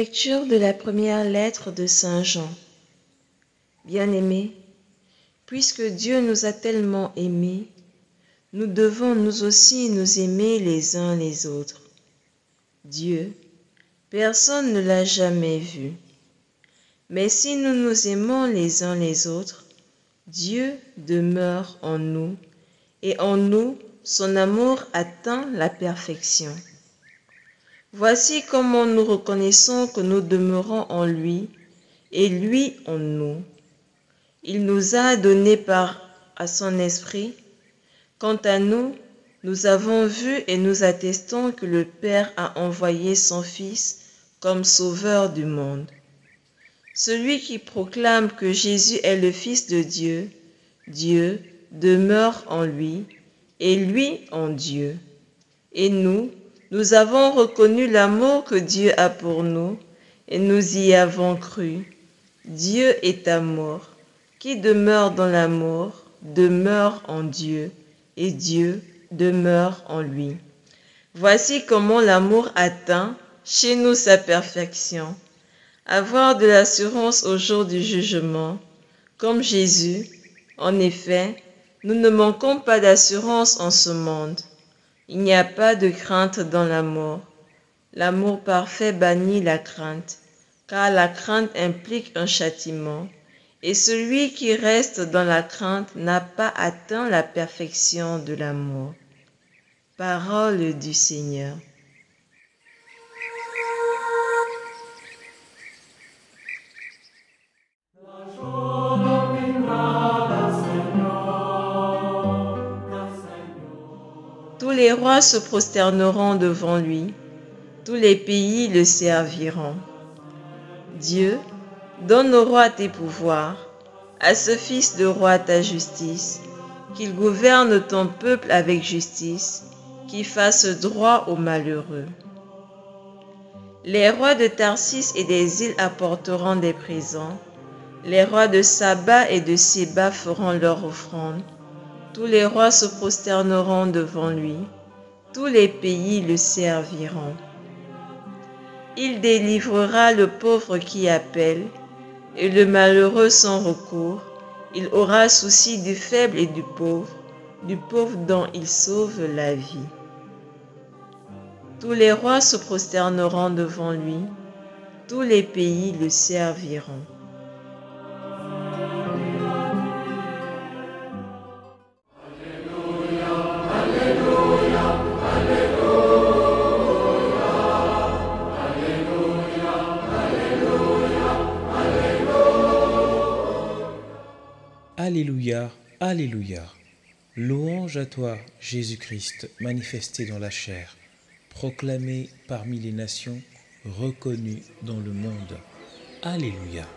Lecture de la première lettre de Saint Jean. Bien-aimés, puisque Dieu nous a tellement aimés, nous devons nous aussi nous aimer les uns les autres. Dieu, personne ne l'a jamais vu. Mais si nous nous aimons les uns les autres, Dieu demeure en nous, et en nous, son amour atteint la perfection. Voici comment nous reconnaissons que nous demeurons en lui, et lui en nous. Il nous a donné à son esprit. Quant à nous, nous avons vu et nous attestons que le Père a envoyé son Fils comme sauveur du monde. Celui qui proclame que Jésus est le Fils de Dieu, Dieu demeure en lui et lui en Dieu. Et nous avons reconnu l'amour que Dieu a pour nous et nous y avons cru. Dieu est amour. Qui demeure dans l'amour demeure en Dieu et Dieu demeure en lui. Voici comment l'amour atteint chez nous sa perfection. Avoir de l'assurance au jour du jugement, comme Jésus. En effet, nous ne manquons pas d'assurance en ce monde. Il n'y a pas de crainte dans l'amour. L'amour parfait bannit la crainte, car la crainte implique un châtiment, et celui qui reste dans la crainte n'a pas atteint la perfection de l'amour. Parole du Seigneur. Tous les rois se prosterneront devant lui, tous les pays le serviront. Dieu, donne au roi tes pouvoirs, à ce fils de roi ta justice, qu'il gouverne ton peuple avec justice, qu'il fasse droit aux malheureux. Les rois de Tarsis et des îles apporteront des présents, les rois de Saba et de Séba feront leur offrande, tous les rois se prosterneront devant lui, tous les pays le serviront. Il délivrera le pauvre qui appelle, et le malheureux sans recours. Il aura souci du faible et du pauvre dont il sauve la vie. Tous les rois se prosterneront devant lui, tous les pays le serviront. Alléluia, Alléluia. Louange à toi, Jésus-Christ, manifesté dans la chair, proclamé parmi les nations, reconnu dans le monde. Alléluia.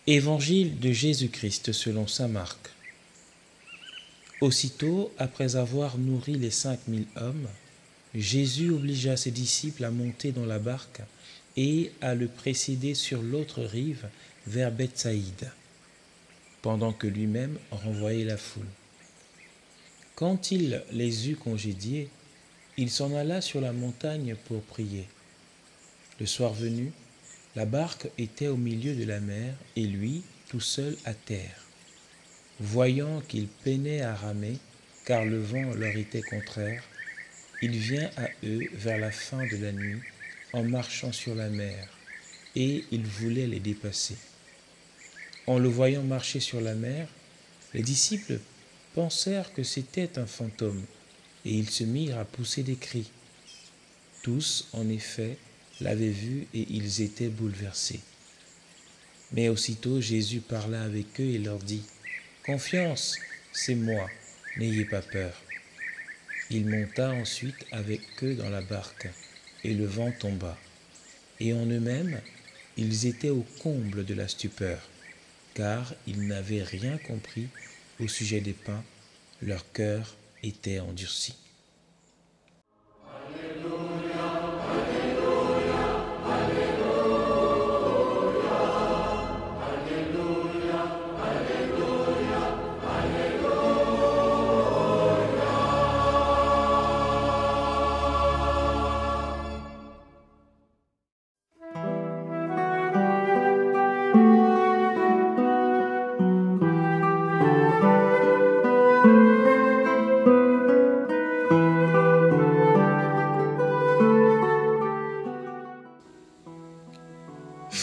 Évangile de Jésus-Christ selon saint Marc. Aussitôt, après avoir nourri les 5000 hommes, Jésus obligea ses disciples à monter dans la barque et à le précéder sur l'autre rive vers Bethsaïde, pendant que lui-même renvoyait la foule. Quand il les eut congédiés, il s'en alla sur la montagne pour prier. Le soir venu, la barque était au milieu de la mer et lui, tout seul à terre. Voyant qu'il peinait à ramer, car le vent leur était contraire, il vient à eux vers la fin de la nuit en marchant sur la mer, et il voulait les dépasser. En le voyant marcher sur la mer, les disciples pensèrent que c'était un fantôme, et ils se mirent à pousser des cris. Tous, en effet, l'avaient vu et ils étaient bouleversés. Mais aussitôt Jésus parla avec eux et leur dit : « Confiance, c'est moi, n'ayez pas peur. » Il monta ensuite avec eux dans la barque, et le vent tomba. Et en eux-mêmes, Ils étaient au comble de la stupeur, car ils n'avaient rien compris au sujet des pains, leur cœur était endurci.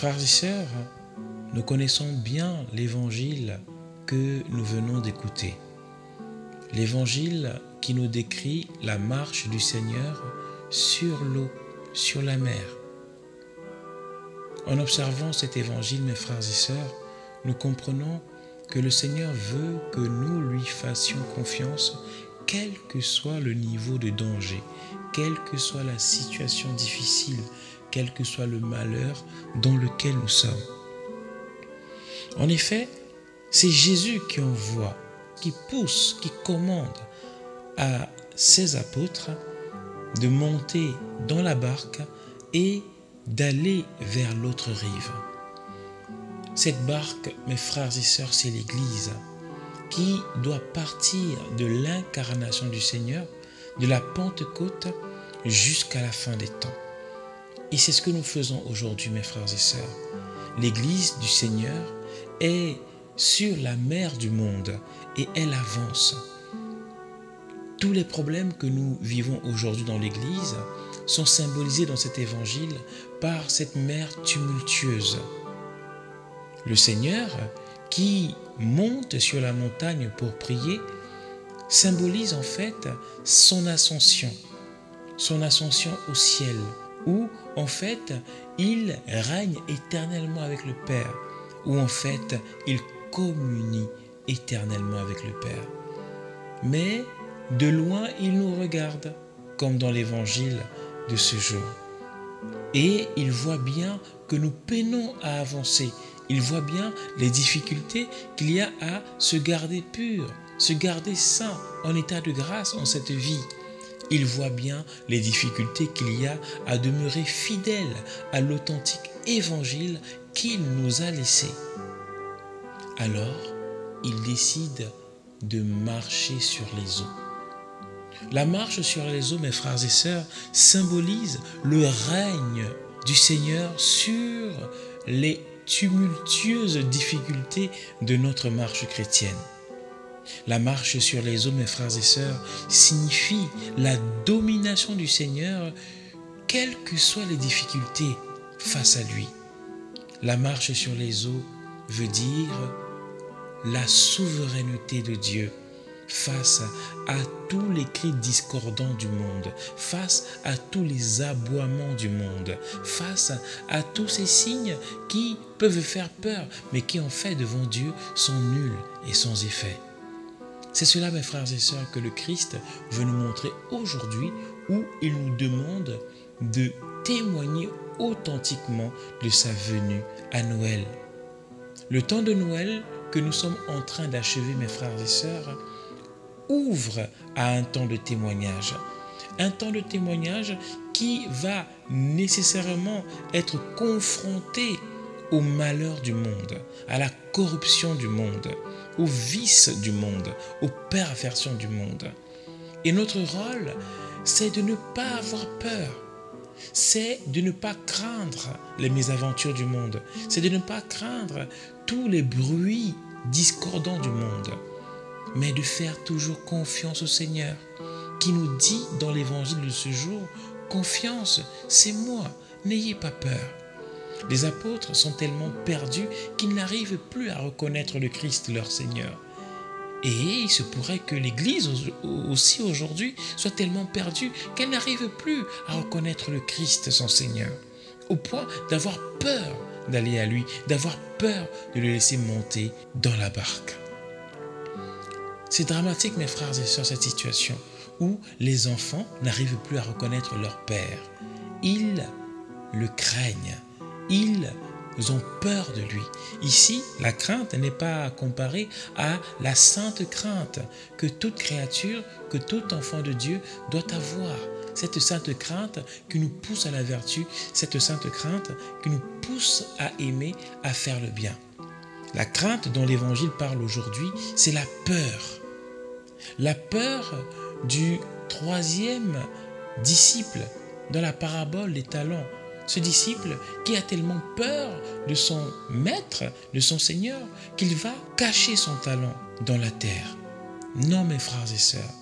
Frères et sœurs, nous connaissons bien l'évangile que nous venons d'écouter. L'évangile qui nous décrit la marche du Seigneur sur l'eau, sur la mer. En observant cet évangile, mes frères et sœurs, nous comprenons que le Seigneur veut que nous lui fassions confiance, quel que soit le niveau de danger, quelle que soit la situation difficile, quel que soit le malheur dans lequel nous sommes. En effet, c'est Jésus qui envoie, qui pousse, qui commande à ses apôtres de monter dans la barque et d'aller vers l'autre rive. Cette barque, mes frères et sœurs, c'est l'Église qui doit partir de l'incarnation du Seigneur, de la Pentecôte jusqu'à la fin des temps. Et c'est ce que nous faisons aujourd'hui, mes frères et sœurs. L'Église du Seigneur est sur la mer du monde et elle avance. Tous les problèmes que nous vivons aujourd'hui dans l'Église sont symbolisés dans cet évangile par cette mer tumultueuse. Le Seigneur qui monte sur la montagne pour prier symbolise en fait son ascension au ciel, où en fait il règne éternellement avec le Père, où en fait il communie éternellement avec le Père. Mais de loin il nous regarde, comme dans l'évangile de ce jour. Et il voit bien que nous peinons à avancer. Il voit bien les difficultés qu'il y a à se garder pur, se garder saint, en état de grâce en cette vie. Il voit bien les difficultés qu'il y a à demeurer fidèle à l'authentique évangile qu'il nous a laissé. Alors, il décide de marcher sur les eaux. La marche sur les eaux, mes frères et sœurs, symbolise le règne du Seigneur sur les tumultueuses difficultés de notre marche chrétienne. La marche sur les eaux, mes frères et sœurs, signifie la domination du Seigneur, quelles que soient les difficultés face à lui. La marche sur les eaux veut dire la souveraineté de Dieu face à tous les cris discordants du monde, face à tous les aboiements du monde, face à tous ces signes qui peuvent faire peur, mais qui en fait devant Dieu sont nuls et sans effet. C'est cela, mes frères et sœurs, que le Christ veut nous montrer aujourd'hui, où il nous demande de témoigner authentiquement de sa venue à Noël. Le temps de Noël que nous sommes en train d'achever, mes frères et sœurs, ouvre à un temps de témoignage. Un temps de témoignage qui va nécessairement être confronté au malheur du monde, à la corruption du monde, aux vices du monde, aux perversions du monde. Et notre rôle, c'est de ne pas avoir peur. C'est de ne pas craindre les mésaventures du monde. C'est de ne pas craindre tous les bruits discordants du monde, mais de faire toujours confiance au Seigneur, qui nous dit dans l'évangile de ce jour, confiance, c'est moi, n'ayez pas peur. Les apôtres sont tellement perdus qu'ils n'arrivent plus à reconnaître le Christ, leur Seigneur. Et il se pourrait que l'Église aussi aujourd'hui soit tellement perdue qu'elle n'arrive plus à reconnaître le Christ, son Seigneur, au point d'avoir peur d'aller à lui, d'avoir peur de le laisser monter dans la barque. C'est dramatique, mes frères et sœurs, cette situation où les enfants n'arrivent plus à reconnaître leur père. Ils le craignent. Ils ont peur de lui. Ici, la crainte n'est pas comparée à la sainte crainte que toute créature, que tout enfant de Dieu doit avoir. Cette sainte crainte qui nous pousse à la vertu, cette sainte crainte qui nous pousse à aimer, à faire le bien. La crainte dont l'Évangile parle aujourd'hui, c'est la peur. La peur du troisième disciple dans la parabole des talents. Ce disciple qui a tellement peur de son maître, de son Seigneur, qu'il va cacher son talent dans la terre. Non, mes frères et sœurs,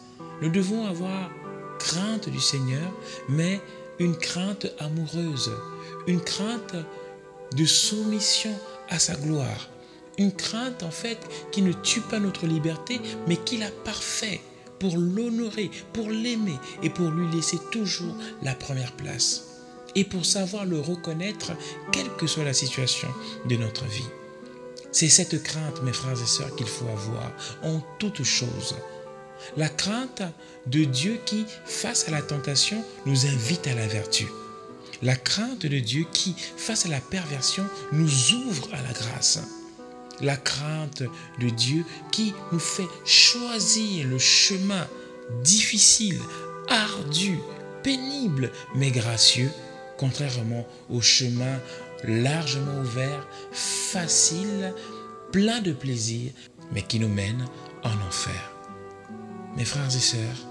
nous devons avoir crainte du Seigneur, mais une crainte amoureuse, une crainte de soumission à sa gloire, une crainte en fait qui ne tue pas notre liberté, mais qui la parfait pour l'honorer, pour l'aimer et pour lui laisser toujours la première place. Et pour savoir le reconnaître, quelle que soit la situation de notre vie. C'est cette crainte, mes frères et sœurs, qu'il faut avoir en toutes choses. La crainte de Dieu qui, face à la tentation, nous invite à la vertu. La crainte de Dieu qui, face à la perversion, nous ouvre à la grâce. La crainte de Dieu qui nous fait choisir le chemin difficile, ardu, pénible, mais gracieux, contrairement au chemin largement ouvert, facile, plein de plaisir, mais qui nous mène en enfer. Mes frères et sœurs,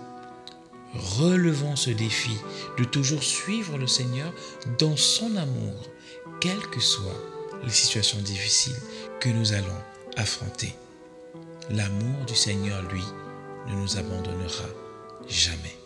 relevons ce défi de toujours suivre le Seigneur dans son amour, quelles que soient les situations difficiles que nous allons affronter. L'amour du Seigneur, lui, ne nous abandonnera jamais.